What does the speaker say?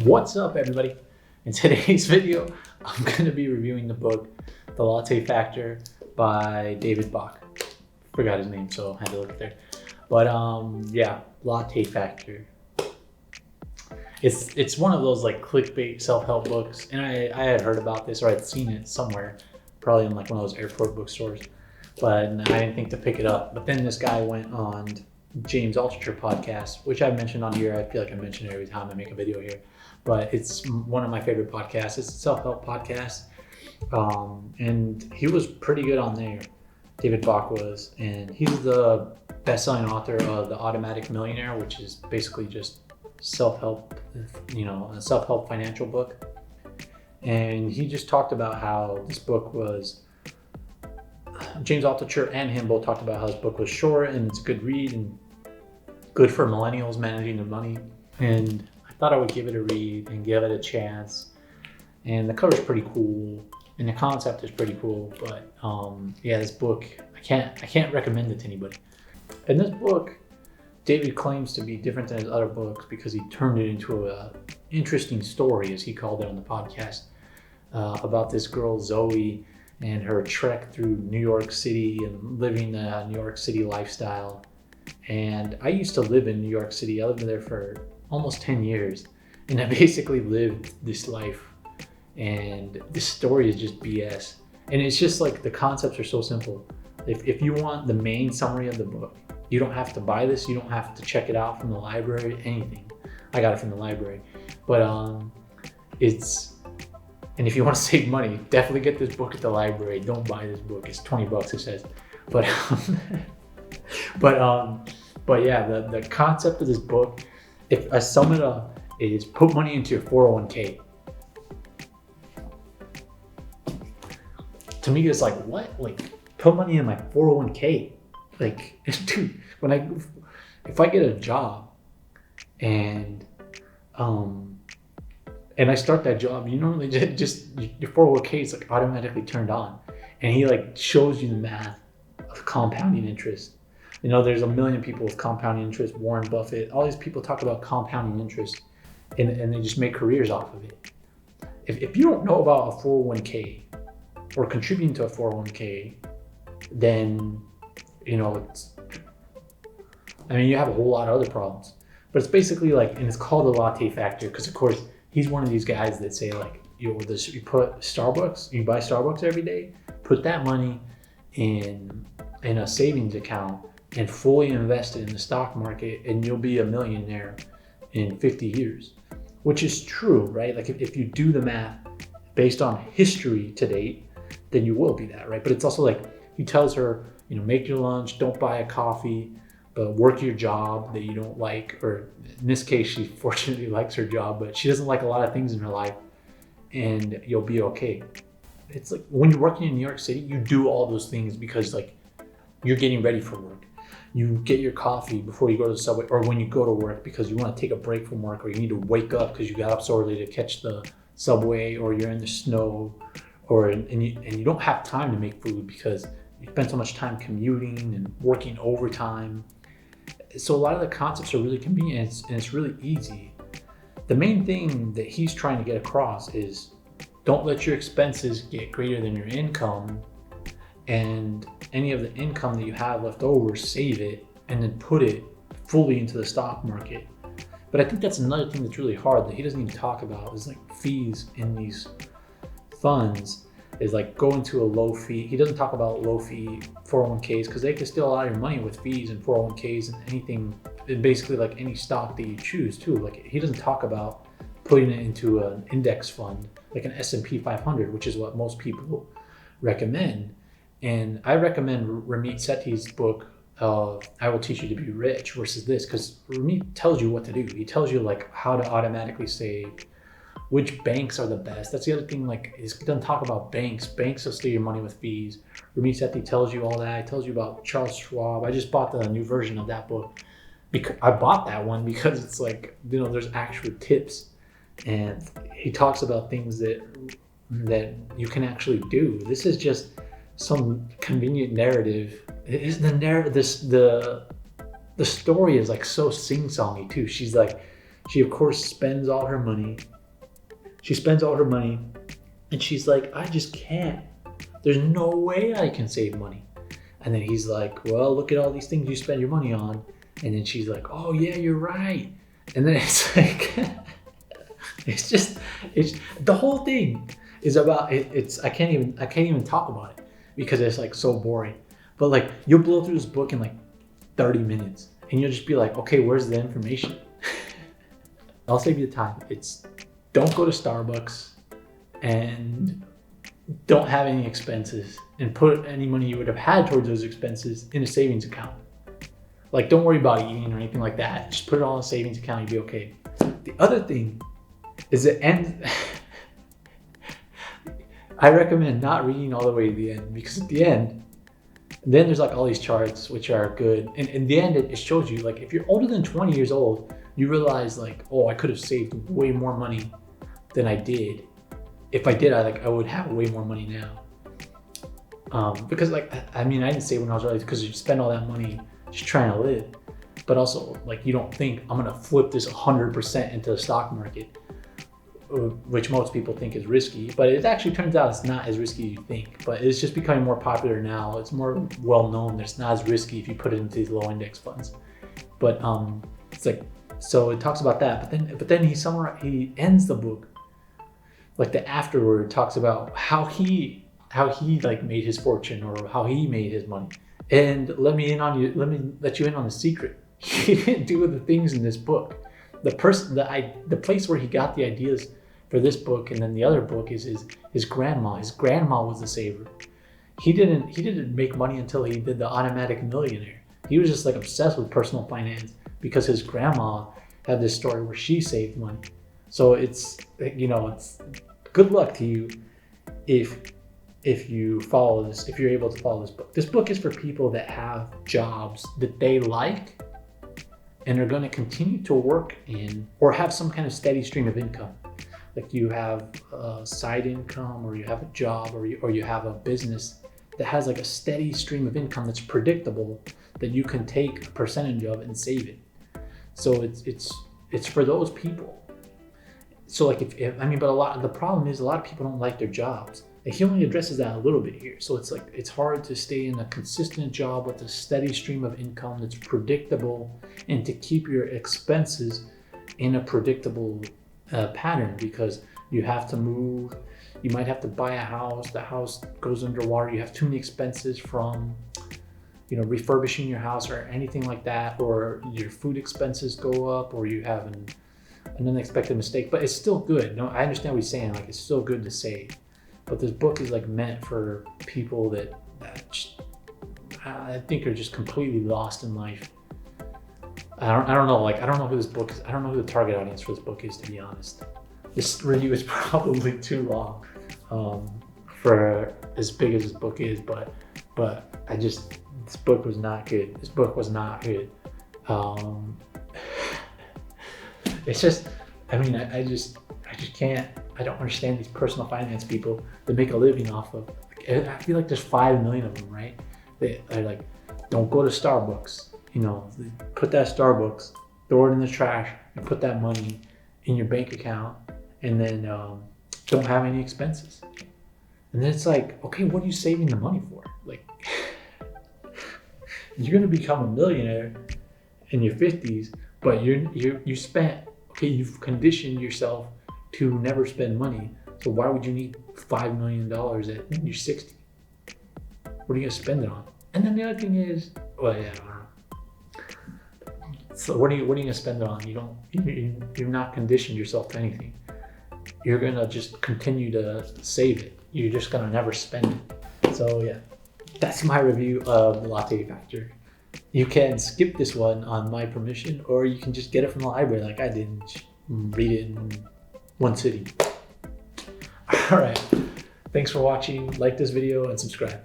What's up, everybody? In today's video, I'm going to be reviewing the book, The Latte Factor by David Bach. Forgot his name, so I had to look there. But yeah, Latte Factor. It's one of those like clickbait self-help books, and I had heard about this, or I'd seen it somewhere, probably in like one of those airport bookstores, but I didn't think to pick it up. But then this guy went on James Altucher podcast, which I mentioned on here. I feel like I mention it every time I make a video here, but it's one of my favorite podcasts. It's a self-help podcast, and he was pretty good on there. David Bach was, and he's the best-selling author of The Automatic Millionaire, which is basically just self-help, a self-help financial book. And he just talked about how this book was, James Altucher and him both talked about how this book was short and it's a good read and good for millennials managing their money. And I thought I would give it a read and give it a chance. And the cover's pretty cool and the concept is pretty cool. But yeah, this book, I can't recommend it to anybody. In this book, David claims to be different than his other books because he turned it into a interesting story, as he called it on the podcast, about this girl Zoe and her trek through New York City and living the New York City lifestyle. And I used to live in New York City. I lived there for almost 10 years, and I basically lived this life. And this story is just BS. And it's just like the concepts are so simple. If you want the main summary of the book, you don't have to buy this. You don't have to check it out from the library, anything. I got it from the library. But and if you want to save money, definitely get this book at the library. Don't buy this book. It's $20, it says. But but yeah, the concept of this book, if I sum it up, is put money into your 401k. To me, it's like, what? Like, put money in my 401k? Like, dude, if I get a job and I start that job, you normally just your 401k is like automatically turned on, and he like shows you the math of compounding interest. You know, there's a million people with compounding interest. Warren Buffett, all these people talk about compounding interest, and they just make careers off of it. If you don't know about a 401k or contributing to a 401k, then you have a whole lot of other problems. But it's basically like, and it's called the Latte Factor because, of course, he's one of these guys that say like, you put Starbucks, you buy Starbucks every day, put that money in a savings account and fully invest it in the stock market, and you'll be a millionaire in 50 years, which is true, right? Like if you do the math based on history to date, then you will be that, right? But it's also like, he tells her, make your lunch, don't buy a coffee, but work your job that you don't like, or in this case, she fortunately likes her job, but she doesn't like a lot of things in her life, and you'll be okay. It's like when you're working in New York City, you do all those things because like you're getting ready for work. You get your coffee before you go to the subway, or when you go to work because you want to take a break from work, or you need to wake up because you got up so early to catch the subway, or you're in the snow, and you don't have time to make food because you spend so much time commuting and working overtime. So a lot of the concepts are really convenient, and it's really easy. The main thing that he's trying to get across is don't let your expenses get greater than your income, and any of the income that you have left over, save it and then put it fully into the stock market. But I think that's another thing that's really hard that he doesn't even talk about, is like fees in these funds. Is like go into a low fee. He doesn't talk about low fee 401ks because they can steal a lot of your money with fees and 401ks and anything, and basically like any stock that you choose too. Like he doesn't talk about putting it into an index fund like an S&P 500, which is what most people recommend. And I recommend Ramit Sethi's book, I Will Teach You to Be Rich, versus this, because Ramit tells you what to do. He tells you like how to automatically save, which banks are the best. That's the other thing, like, he doesn't talk about banks. Banks will steal your money with fees. Ramit Sethi tells you all that. He tells you about Charles Schwab. I just bought the new version of that book. I bought that one because it's like, there's actual tips. And he talks about things that you can actually do. This is just some convenient narrative. It is the story is like so sing-songy too. She's like, She of course spends all her money. She spends all her money and she's like, I just can't. There's no way I can save money. And then he's like, well, look at all these things you spend your money on. And then she's like, oh yeah, you're right. And then it's like, it's the whole thing is about it. I can't even talk about it because it's like so boring. But like you'll blow through this book in like 30 minutes and you'll just be like, okay, where's the information? I'll save you the time. It's don't go to Starbucks and don't have any expenses and put any money you would have had towards those expenses in a savings account. Like don't worry about eating or anything like that. Just put it all in a savings account, you'll be okay. The other thing is the end. I recommend not reading all the way to the end because at the end, then there's like all these charts which are good. And in the end, it shows you like if you're older than 20 years old, you realize like, oh, I could have saved way more money than I did. If I did, I would have way more money now. Because like, I didn't save when I was early because you spend all that money just trying to live. But also like you don't think I'm gonna flip this 100% into the stock market, which most people think is risky, but it actually turns out it's not as risky as you think. But it's just becoming more popular now. It's more well known that it's not as risky if you put it into these low index funds. But it's like, so it talks about that. But then he ends the book like the afterword talks about how he like made his fortune or how he made his money. And let me let you in on the secret. He didn't do the things in this book. The place where he got the ideas for this book and then the other book is his grandma. His grandma was the saver. He didn't make money until he did the automatic millionaire. He was just like obsessed with personal finance because his grandma had this story where she saved money. So it's good luck to you if you follow this, if you're able to follow this book. This book is for people that have jobs that they like and are going to continue to work in or have some kind of steady stream of income. Like you have a side income or you have a job or you have a business that has like a steady stream of income that's predictable that you can take a percentage of and save it. So it's for those people. So like but the problem is a lot of people don't like their jobs. And he only addresses that a little bit here. So it's like, it's hard to stay in a consistent job with a steady stream of income that's predictable and to keep your expenses in a predictable pattern because you have to move. You might have to buy a house. The house goes underwater. You have too many expenses from, refurbishing your house or anything like that, or your food expenses go up, or you have an unexpected mistake. But it's still good. No, I understand what he's saying. Like it's still good to save. But this book is like meant for people that I think are just completely lost in life. I don't know. Like I don't know who this book is. I don't know who the target audience for this book is, to be honest. This review is probably too long for as big as this book is. But this book was not good. This book was not good. It's just, I just can't. I don't understand these personal finance people that make a living off of. I feel like there's 5 million of them, right? They are like, don't go to Starbucks. Put that Starbucks, throw it in the trash, and put that money in your bank account, and then don't have any expenses. And then it's like, okay, what are you saving the money for? Like, you're gonna become a millionaire in your 50s, but you've conditioned yourself to never spend money. So why would you need $5 million at your 60? What are you gonna spend it on? And then the other thing is, I don't know. So what are you gonna spend it on? You're not conditioned yourself to anything. You're gonna just continue to save it. You're just gonna never spend it. So yeah, that's my review of the Latte Factor. You can skip this one on my permission, or you can just get it from the library like I did and read it in one sitting. All right. Thanks for watching. Like this video and subscribe.